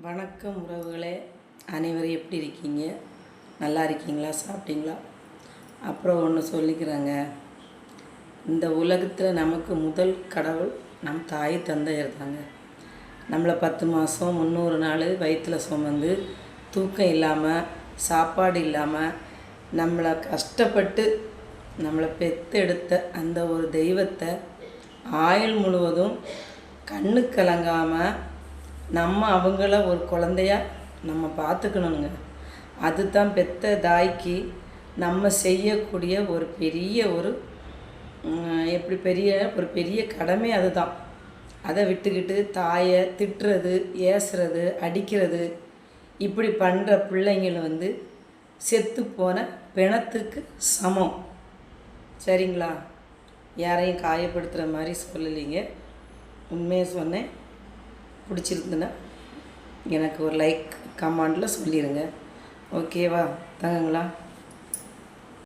வணக்கம் உறவுகளே, அனைவரும் எப்படி இருக்கீங்க? நல்லா இருக்கீங்களா? சாப்பிட்டீங்களா? அப்புறம் ஒன்று சொல்லிக்கிறேங்க. இந்த உலகத்தில் நமக்கு முதல் கடவுள் நம் தாய் தந்தையர் தாங்க. நம்மளை 10 மாதம் 300 நாள் வயிற்றில் சுமந்து தூக்கம் இல்லாமல் சாப்பாடு இல்லாமல் நம்மளை கஷ்டப்பட்டு நம்மளை பெற்றெடுத்த அந்த ஒரு தெய்வத்தை ஆயுள் முழுவதும் கண்ணு கலங்காமல் நம்ம அவங்கள ஒரு குழந்தையா நம்ம பார்த்துக்கணுங்க. அதுதான் பெத்த தாய்க்கு நம்ம செய்யக்கூடிய ஒரு பெரிய பெரிய கடமை. அதுதான். அதை விட்டுக்கிட்டு தாயை திட்டுறது, ஏசுறது, அடிக்கிறது, இப்படி பண்ணுற பிள்ளைங்கள் செத்துப்போன பிணத்துக்கு சமம். சரிங்களா? யாரையும் காயப்படுத்துகிற மாதிரி சொல்லலைங்க, உண்மையை சொன்னேன். பிடிச்சிருந்துன்னா எனக்கு ஒரு லைக் கமெண்டில் சொல்லிடுங்க. ஓகேவா தங்கங்களா?